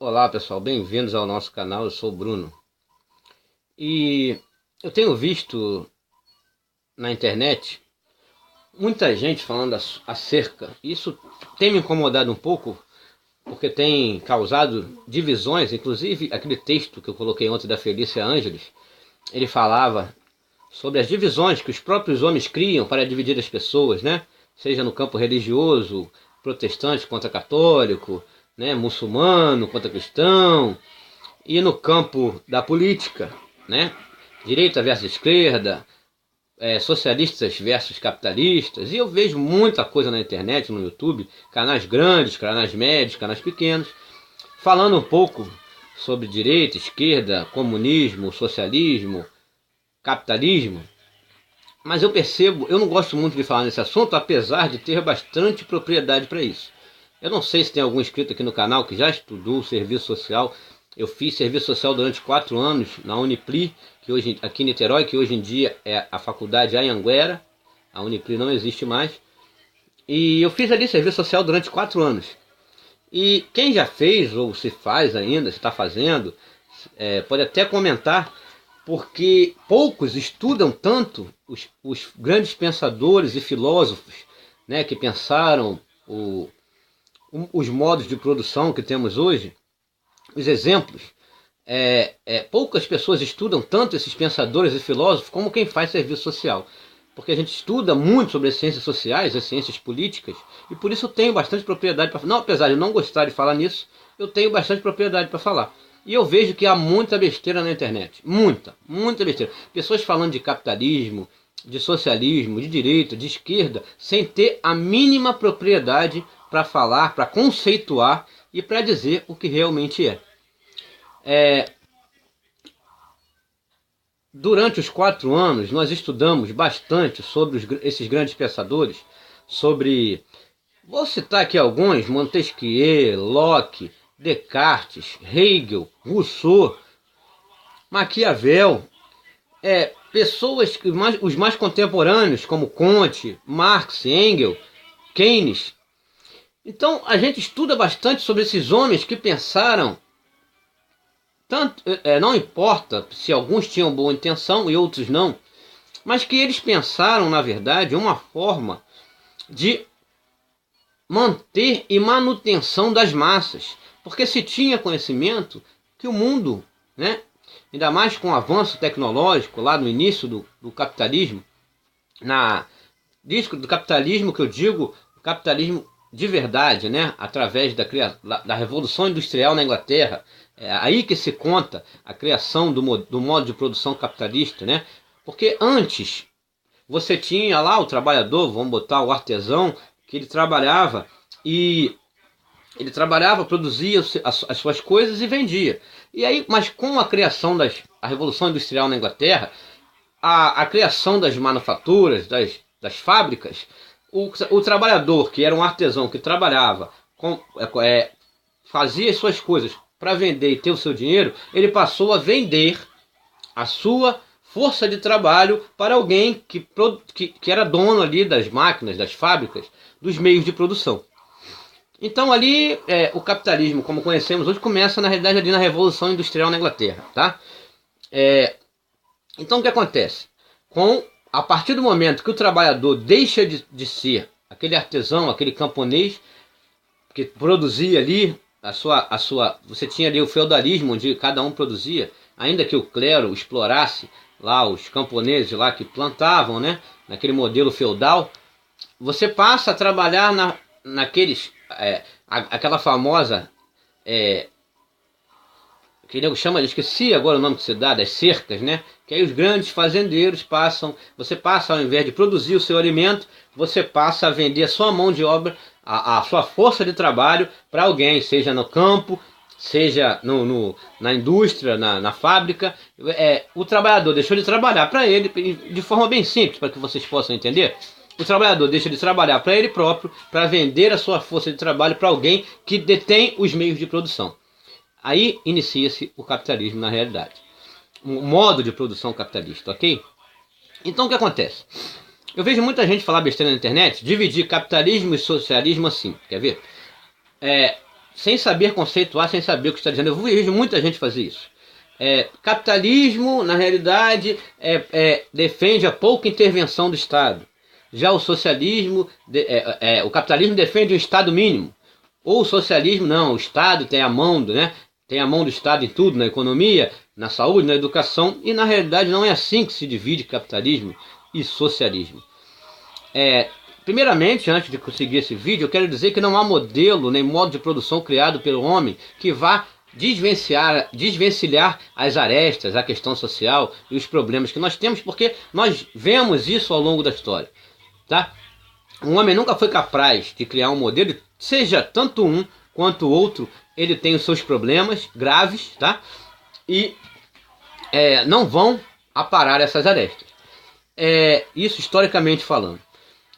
Olá pessoal, bem-vindos ao nosso canal, eu sou o Bruno. E eu tenho visto na internet muita gente falando acerca, isso tem me incomodado um pouco, porque tem causado divisões, inclusive aquele texto que eu coloquei ontem da Felícia Ângeles, ele falava sobre as divisões que os próprios homens criam para dividir as pessoas, né? Seja no campo religioso, protestante contra católico, né? Muçulmano contra cristão, e no campo da política, né? Direita versus esquerda, socialistas versus capitalistas, e eu vejo muita coisa na internet, no YouTube, canais grandes, canais médios, canais pequenos, falando um pouco sobre direita, esquerda, comunismo, socialismo, capitalismo, mas eu percebo, eu não gosto muito de falar nesse assunto, apesar de ter bastante propriedade para isso. Eu não sei se tem algum inscrito aqui no canal que já estudou serviço social. Eu fiz serviço social durante 4 anos na Unipli, que hoje, aqui em Niterói, que hoje em dia é a faculdade Anhanguera. A Unipli não existe mais. E eu fiz ali serviço social durante 4 anos. E quem já fez, ou se faz ainda, se está fazendo, pode até comentar, porque poucos estudam tanto os grandes pensadores e filósofos, né, que pensaram os modos de produção que temos hoje, os exemplos. Poucas pessoas estudam tanto esses pensadores e filósofos como quem faz serviço social, porque a gente estuda muito sobre as ciências sociais, as ciências políticas, e por isso eu tenho bastante propriedade para falar. Apesar de não gostar de falar nisso, eu tenho bastante propriedade para falar. E eu vejo que há muita besteira na internet, muita besteira. Pessoas falando de capitalismo, de socialismo, de direita, de esquerda, sem ter a mínima propriedade para falar, para conceituar e para dizer o que realmente é. Durante os 4 anos, nós estudamos bastante sobre esses grandes pensadores, sobre, vou citar aqui alguns, Montesquieu, Locke, Descartes, Hegel, Rousseau, Maquiavel, pessoas, os mais contemporâneos, como Comte, Marx, Engels, Keynes. Então a gente estuda bastante sobre esses homens que pensaram, tanto, não importa se alguns tinham boa intenção e outros não, mas que eles pensaram, na verdade, uma forma de manter e manutenção das massas, porque se tinha conhecimento que o mundo, né, ainda mais com o avanço tecnológico lá no início do capitalismo, do capitalismo que eu digo, o capitalismo de verdade, né, através da Revolução Industrial na Inglaterra, aí que se conta a criação do modo de produção capitalista, né, porque antes você tinha lá o trabalhador, vamos botar o artesão, que ele trabalhava, produzia as suas coisas e vendia. E aí, mas com a criação a Revolução Industrial na Inglaterra, a criação das manufaturas, das fábricas, o trabalhador, que era um artesão que trabalhava, fazia as suas coisas para vender e ter o seu dinheiro, ele passou a vender a sua força de trabalho para alguém que era dono ali das máquinas, das fábricas, dos meios de produção. Então ali o capitalismo, como conhecemos hoje, começa na realidade ali na Revolução Industrial na Inglaterra, tá? Então o que acontece? A partir do momento que o trabalhador deixa de ser aquele artesão, aquele camponês que produzia ali você tinha ali o feudalismo, onde cada um produzia, ainda que o clero explorasse lá os camponeses lá que plantavam, né, naquele modelo feudal, você passa a trabalhar aquela famosa, que ele chama, esqueci agora o nome que se dá, das cercas, né? Que aí os grandes fazendeiros você passa, ao invés de produzir o seu alimento, você passa a vender a sua mão de obra, a sua força de trabalho para alguém, seja no campo, seja na indústria, na fábrica. O trabalhador deixou de trabalhar para ele, de forma bem simples, para que vocês possam entender. O trabalhador deixa de trabalhar para ele próprio, para vender a sua força de trabalho para alguém que detém os meios de produção. Aí inicia-se o capitalismo na realidade. O modo de produção capitalista, ok? Então o que acontece? Eu vejo muita gente falar besteira na internet, dividir capitalismo e socialismo assim, quer ver? sem saber conceituar, sem saber o que está dizendo. Eu vejo muita gente fazer isso. Capitalismo, na realidade, defende a pouca intervenção do Estado. Já o socialismo, o capitalismo defende o Estado mínimo. Ou o socialismo, não, o Estado tem a mão, né? Tem a mão do Estado em tudo, na economia, na saúde, na educação, e na realidade não é assim que se divide capitalismo e socialismo. Primeiramente, antes de conseguir esse vídeo, eu quero dizer que não há modelo nem modo de produção criado pelo homem que vá desvencilhar as arestas, a questão social e os problemas que nós temos, porque nós vemos isso ao longo da história. Tá? O homem nunca foi capaz de criar um modelo, seja tanto um quanto o outro, ele tem os seus problemas graves, tá? E não vão aparar essas arestas. Isso historicamente falando.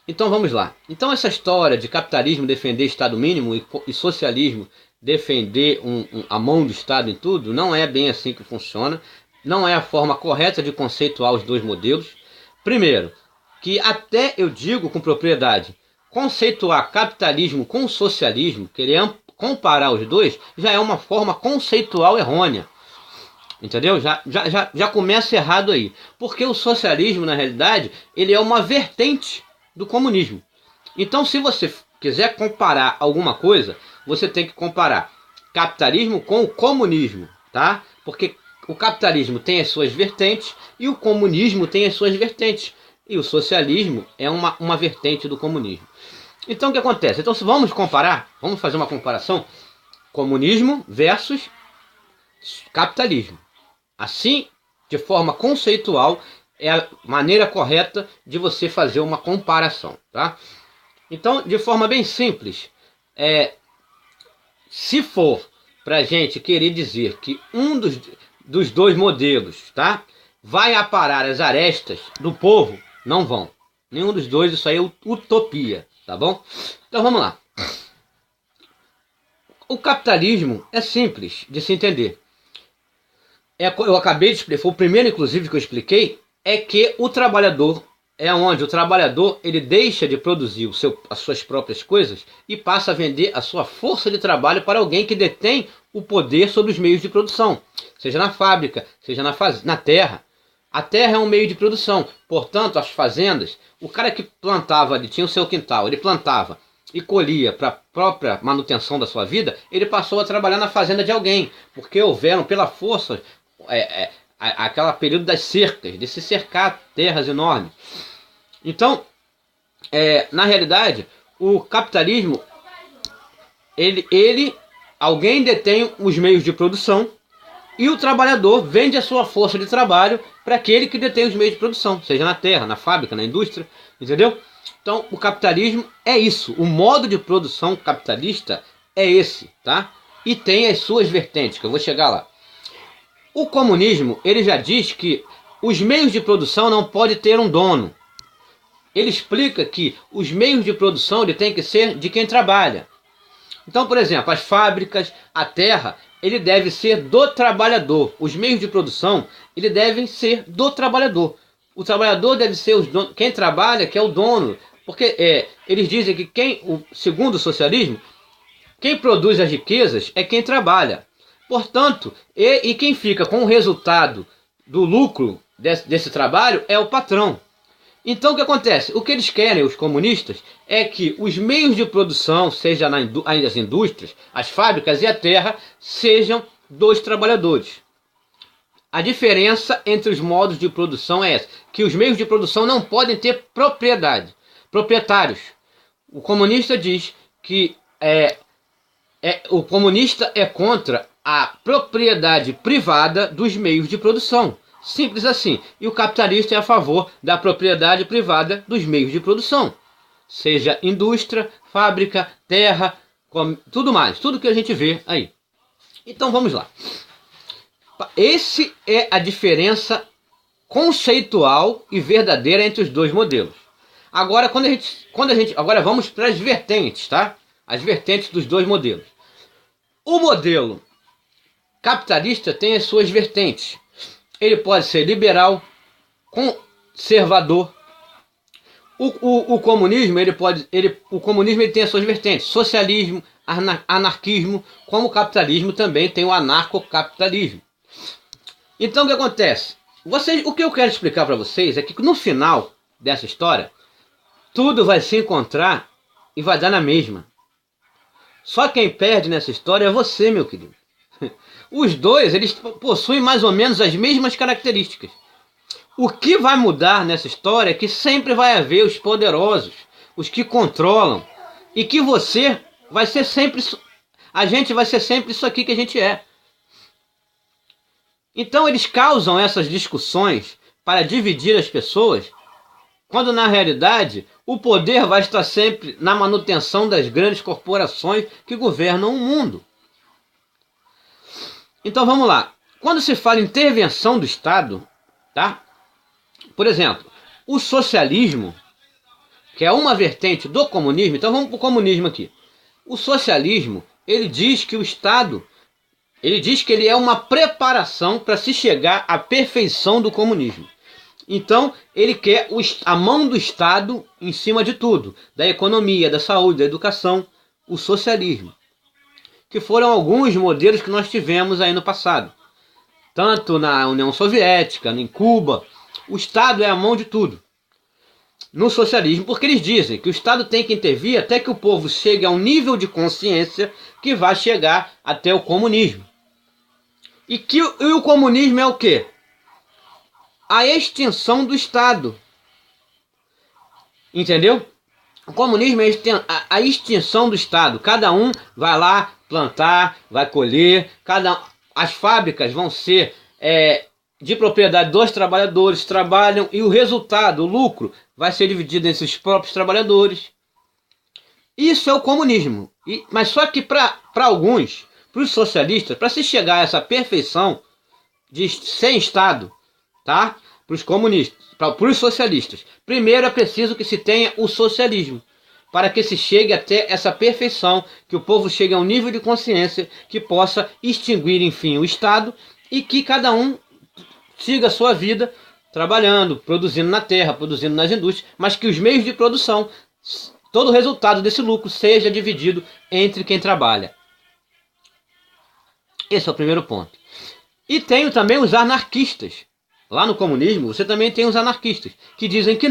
Então vamos lá. Então essa história de capitalismo defender Estado mínimo e socialismo defender a mão do Estado em tudo, não é bem assim que funciona. Não é a forma correta de conceituar os dois modelos. Primeiro, que até eu digo com propriedade, conceituar capitalismo com socialismo, querer comparar os dois, já é uma forma conceitual errônea. Entendeu? Já começa errado aí. Porque o socialismo, na realidade, ele é uma vertente do comunismo. Então, se você quiser comparar alguma coisa, você tem que comparar capitalismo com o comunismo, tá? Porque o capitalismo tem as suas vertentes e o comunismo tem as suas vertentes. E o socialismo é uma vertente do comunismo. Então, o que acontece? Então, se vamos comparar, vamos fazer uma comparação, comunismo versus capitalismo. Assim, de forma conceitual, é a maneira correta de você fazer uma comparação, tá? Então, de forma bem simples, se for para a gente querer dizer que um dos dois modelos, tá, vai aparar as arestas do povo, não vão. Nenhum dos dois, isso aí é utopia, tá bom? Então vamos lá. O capitalismo é simples de se entender. Eu acabei de explicar, foi o primeiro inclusive que eu expliquei, é que o trabalhador, é onde o trabalhador ele deixa de produzir as suas próprias coisas e passa a vender a sua força de trabalho para alguém que detém o poder sobre os meios de produção, seja na fábrica, seja na terra. A terra é um meio de produção, portanto as fazendas, o cara que plantava, ele tinha o seu quintal, ele plantava e colhia para a própria manutenção da sua vida, ele passou a trabalhar na fazenda de alguém, porque houveram pela força aquele período das cercas, de se cercar terras enormes. Então, na realidade, o capitalismo, alguém detém os meios de produção e o trabalhador vende a sua força de trabalho para aquele que detém os meios de produção, seja na terra, na fábrica, na indústria, entendeu? Então, o capitalismo é isso, o modo de produção capitalista é esse, tá? E tem as suas vertentes, que eu vou chegar lá. O comunismo, ele já diz que os meios de produção não podem ter um dono. Ele explica que os meios de produção têm que ser de quem trabalha. Então, por exemplo, as fábricas, a terra, ele deve ser do trabalhador. Os meios de produção, ele devem ser do trabalhador. O trabalhador deve ser quem trabalha, que é o dono. Porque eles dizem que segundo o socialismo, quem produz as riquezas é quem trabalha. Portanto, e quem fica com o resultado do lucro desse trabalho é o patrão. Então o que acontece? O que eles querem, os comunistas, é que os meios de produção, seja as indústrias, as fábricas e a terra, sejam dos trabalhadores. A diferença entre os modos de produção é essa, que os meios de produção não podem ter proprietários. O comunista diz que o comunista é contra a propriedade privada dos meios de produção. Simples assim. E o capitalista é a favor da propriedade privada dos meios de produção. Seja indústria, fábrica, terra, tudo mais. Tudo que a gente vê aí. Então vamos lá. Esse é a diferença conceitual e verdadeira entre os dois modelos. Agora, agora vamos para as vertentes, tá? As vertentes dos dois modelos. O modelo capitalista tem as suas vertentes. Ele pode ser liberal, conservador. O comunismo, o comunismo ele tem as suas vertentes. Socialismo, anarquismo, como o capitalismo também tem o anarcocapitalismo. Então o que acontece? O que eu quero explicar para vocês é que no final dessa história, tudo vai se encontrar e vai dar na mesma. Só quem perde nessa história é você, meu querido. Os dois, eles possuem mais ou menos as mesmas características. O que vai mudar nessa história é que sempre vai haver os poderosos, os que controlam, e que você vai ser sempre, a gente vai ser sempre isso aqui que a gente é. Então eles causam essas discussões para dividir as pessoas, quando na realidade o poder vai estar sempre na manutenção das grandes corporações que governam o mundo. Então vamos lá. Quando se fala em intervenção do Estado, tá? Por exemplo, o socialismo, que é uma vertente do comunismo, então vamos para o comunismo aqui. O socialismo, ele diz que o Estado, ele diz que ele é uma preparação para se chegar à perfeição do comunismo. Então, ele quer a mão do Estado em cima de tudo, da economia, da saúde, da educação, o socialismo. Que foram alguns modelos que nós tivemos aí no passado. Tanto na União Soviética, em Cuba, o Estado é a mão de tudo. No socialismo, porque eles dizem que o Estado tem que intervir até que o povo chegue a um nível de consciência que vai chegar até o comunismo. E o comunismo é o quê? A extinção do Estado. Entendeu? O comunismo é a extinção do Estado. Cada um vai lá plantar, vai colher. As fábricas vão ser de propriedade dos trabalhadores, trabalham e o resultado, o lucro, vai ser dividido entre os próprios trabalhadores. Isso é o comunismo. Mas só que para alguns, para os socialistas, para se chegar a essa perfeição sem Estado, tá? Para os comunistas, para os socialistas, primeiro é preciso que se tenha o socialismo, para que se chegue até essa perfeição, que o povo chegue a um nível de consciência que possa extinguir, enfim, o Estado e que cada um siga a sua vida trabalhando, produzindo na terra, produzindo nas indústrias, mas que os meios de produção, todo o resultado desse lucro seja dividido entre quem trabalha. Esse é o primeiro ponto. E tenho também os anarquistas. Lá no comunismo, você também tem os anarquistas, que dizem que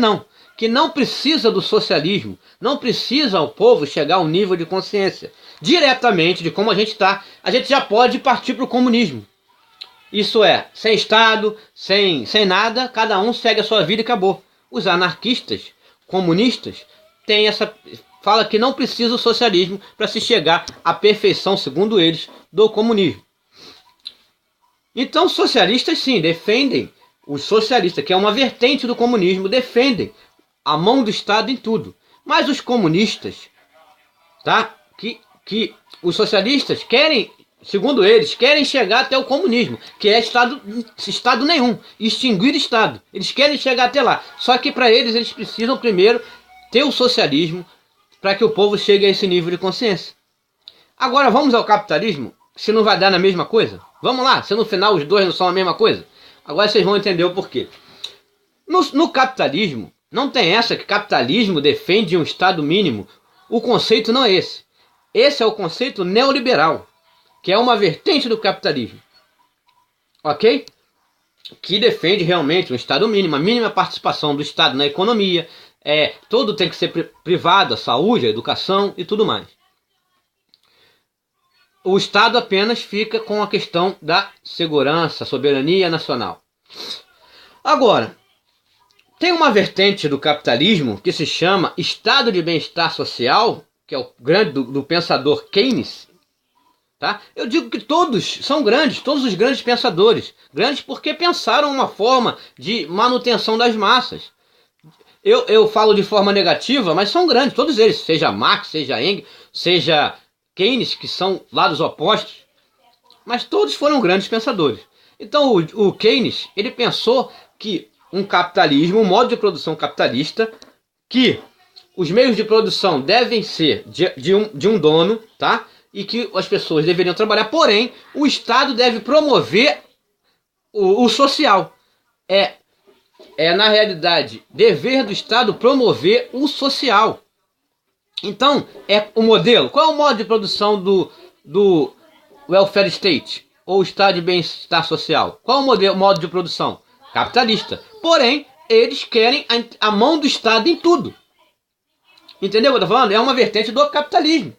não precisa do socialismo, não precisa o povo chegar a um nível de consciência. Diretamente de como a gente está, a gente já pode partir para o comunismo. Isso é, sem Estado, sem nada, cada um segue a sua vida e acabou. Os anarquistas, comunistas, fala que não precisa o socialismo para se chegar à perfeição, segundo eles, do comunismo. Então os socialistas sim, defendem, os socialistas, que é uma vertente do comunismo, defendem a mão do Estado em tudo. Mas os comunistas, tá? Que os socialistas querem, segundo eles, querem chegar até o comunismo, que é Estado nenhum, extinguir o Estado. Eles querem chegar até lá. Só que para eles precisam primeiro ter o socialismo para que o povo chegue a esse nível de consciência. Agora vamos ao capitalismo, se não vai dar na mesma coisa? Vamos lá, se no final os dois não são a mesma coisa? Agora vocês vão entender o porquê. No capitalismo, não tem essa que capitalismo defende um Estado mínimo. O conceito não é esse. Esse é o conceito neoliberal, que é uma vertente do capitalismo. Ok? Que defende realmente um Estado mínimo, a mínima participação do Estado na economia. Tudo tem que ser privado, a saúde, a educação e tudo mais. O Estado apenas fica com a questão da segurança, soberania nacional. Agora, tem uma vertente do capitalismo que se chama Estado de Bem-Estar Social, que é o grande do pensador Keynes. Tá? Eu digo que todos são grandes, todos os grandes pensadores. Grandes porque pensaram uma forma de manutenção das massas. Eu falo de forma negativa, mas são grandes, todos eles. Seja Marx, seja Engels, seja Keynes, que são lados opostos. Mas todos foram grandes pensadores. Então o Keynes, ele pensou que um capitalismo, um modo de produção capitalista, que os meios de produção devem ser de um dono, tá? E que as pessoas deveriam trabalhar, porém, o Estado deve promover o social. Na realidade, dever do Estado promover o social. Então, é o modelo. Qual é o modo de produção do welfare state? Ou estado de bem-estar social? Qual é o modo de produção? Capitalista. Porém, eles querem a mão do Estado em tudo. Entendeu o que eu estou falando? É uma vertente do capitalismo.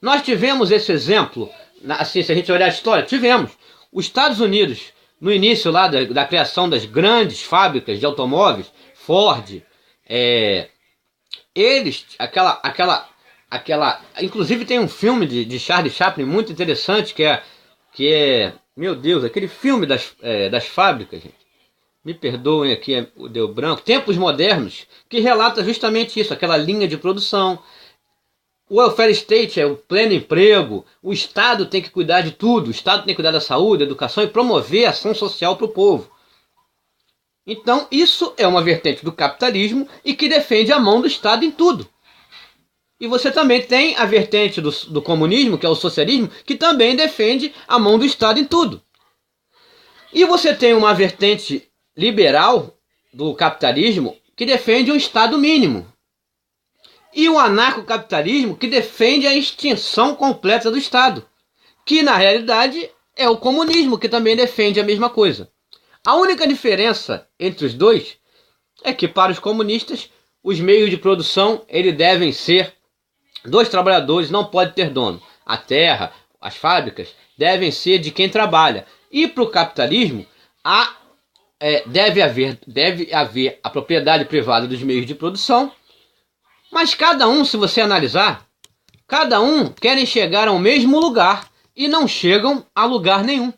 Nós tivemos esse exemplo, assim, se a gente olhar a história, tivemos. Os Estados Unidos, no início lá da criação das grandes fábricas de automóveis, Ford, eles, inclusive tem um filme de Charlie Chaplin muito interessante, que é, meu Deus, aquele filme das fábricas, gente. Me perdoem aqui, deu branco. Tempos Modernos, que relata justamente isso, aquela linha de produção. O welfare state é o pleno emprego, o Estado tem que cuidar de tudo, o Estado tem que cuidar da saúde, da educação e promover a ação social para o povo. Então isso é uma vertente do capitalismo e que defende a mão do Estado em tudo. E você também tem a vertente do comunismo, que é o socialismo, que também defende a mão do Estado em tudo. E você tem uma vertente liberal do capitalismo que defende um Estado mínimo. E o anarcocapitalismo que defende a extinção completa do Estado. Que na realidade é o comunismo que também defende a mesma coisa. A única diferença entre os dois é que para os comunistas os meios de produção eles devem ser dos trabalhadores, não pode ter dono. A terra, as fábricas devem ser de quem trabalha. E para o capitalismo deve haver a propriedade privada dos meios de produção, mas cada um, se você analisar, cada um querem chegar ao mesmo lugar e não chegam a lugar nenhum.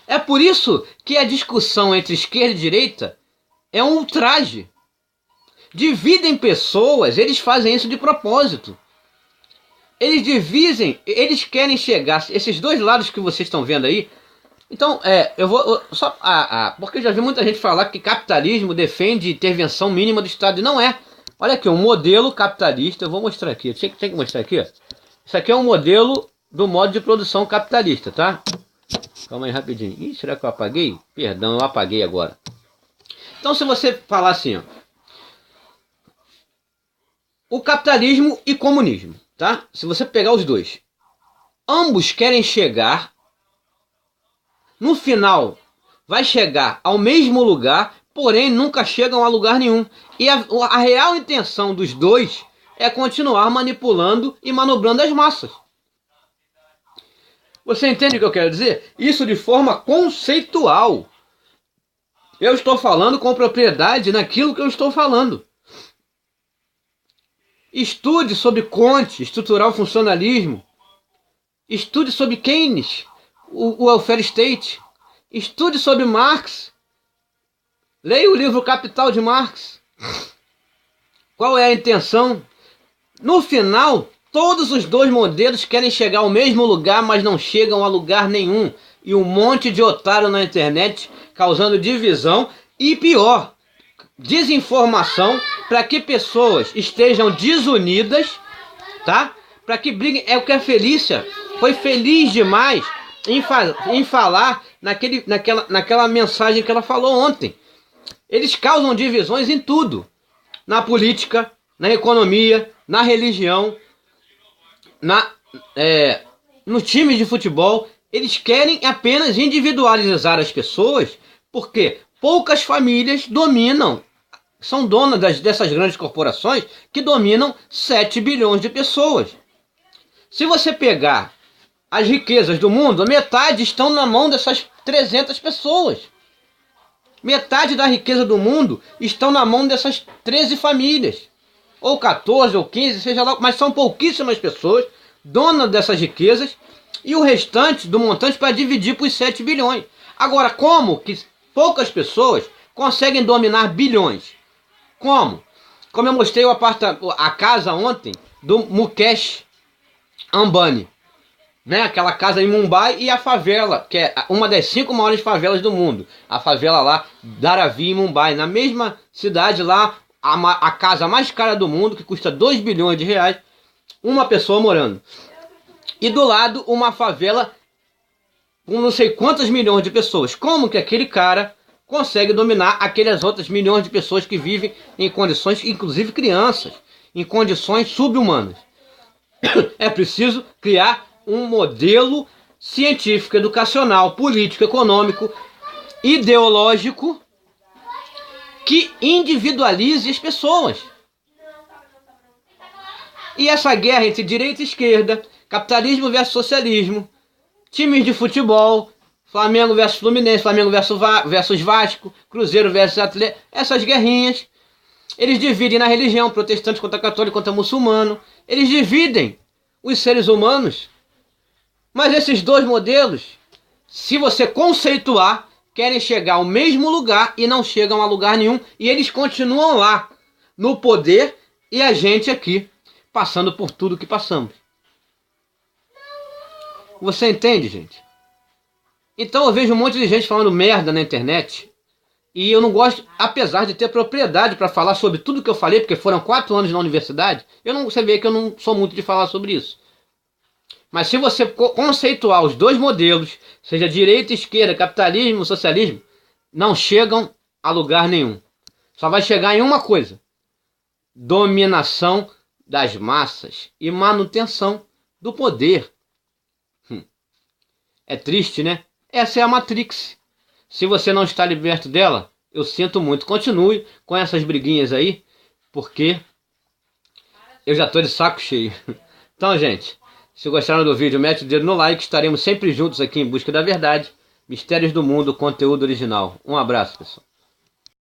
É por isso que a discussão entre esquerda e direita é um ultraje. Dividem pessoas, eles fazem isso de propósito. Eles dividem, eles querem chegar, esses dois lados que vocês estão vendo aí. Então, porque eu já vi muita gente falar que capitalismo defende intervenção mínima do Estado, e não é. Olha aqui, um modelo capitalista, eu vou mostrar aqui, tem que mostrar aqui, ó. Isso aqui é um modelo do modo de produção capitalista, tá? Calma aí rapidinho. Ih, será que eu apaguei? Perdão, eu apaguei agora. Então, se você falar assim, ó, o capitalismo e comunismo, tá? Se você pegar os dois, ambos querem chegar, no final, vai chegar ao mesmo lugar, porém nunca chegam a lugar nenhum. E a real intenção dos dois é continuar manipulando e manobrando as massas. Você entende o que eu quero dizer? Isso de forma conceitual. Eu estou falando com propriedade naquilo que eu estou falando. Estude sobre Comte, estrutural funcionalismo. Estude sobre Keynes, o welfare state. Estude sobre Marx. Leia o livro Capital de Marx. Qual é a intenção? No final, todos os dois modelos querem chegar ao mesmo lugar, mas não chegam a lugar nenhum. E um monte de otário na internet causando divisão e pior, desinformação para que pessoas estejam desunidas, tá? Para que briguem. É o que a Felícia foi feliz demais em falar naquela mensagem que ela falou ontem. Eles causam divisões em tudo. Na política, na economia, na religião, no time de futebol. Eles querem apenas individualizar as pessoas, porque poucas famílias dominam, são donas dessas grandes corporações que dominam 7 bilhões de pessoas. Se você pegar as riquezas do mundo, metade estão na mão dessas 300 pessoas. Metade da riqueza do mundo estão na mão dessas 13 famílias. Ou 14, ou 15, seja lá, mas são pouquíssimas pessoas donas dessas riquezas e o restante do montante para dividir por 7 bilhões. Agora, como que poucas pessoas conseguem dominar bilhões? Como? Como eu mostrei a casa ontem do Mukesh Ambani, né? Aquela casa em Mumbai e a favela, que é uma das 5 maiores favelas do mundo. A favela lá, Dharavi, em Mumbai. Na mesma cidade lá, a casa mais cara do mundo, que custa 2 bilhões de reais, uma pessoa morando. E do lado, uma favela com não sei quantas milhões de pessoas. Como que aquele cara consegue dominar aquelas outras milhões de pessoas que vivem em condições, inclusive crianças, em condições sub-humanas. É preciso criar um modelo científico, educacional, político, econômico, ideológico que individualize as pessoas. E essa guerra entre direita e esquerda, capitalismo versus socialismo, times de futebol, Flamengo versus Fluminense, Flamengo versus Vasco, Cruzeiro versus Atlético, essas guerrinhas, eles dividem na religião, protestante contra católico contra muçulmano, eles dividem os seres humanos, mas esses dois modelos, se você conceituar, querem chegar ao mesmo lugar e não chegam a lugar nenhum, e eles continuam lá, no poder, e a gente aqui, passando por tudo que passamos. Você entende, gente? Então eu vejo um monte de gente falando merda na internet, e eu não gosto, apesar de ter propriedade para falar sobre tudo que eu falei, porque foram 4 anos na universidade, você vê que eu não sou muito de falar sobre isso. Mas se você conceituar os dois modelos, seja direita, esquerda, capitalismo, socialismo, não chegam a lugar nenhum. Só vai chegar em uma coisa: dominação das massas e manutenção do poder. É triste, né? Essa é a Matrix. Se você não está liberto dela, eu sinto muito. Continue com essas briguinhas aí, porque eu já estou de saco cheio. Então, gente, se gostaram do vídeo, mete o dedo no like. Estaremos sempre juntos aqui em busca da verdade. Mistérios do Mundo, conteúdo original. Um abraço, pessoal.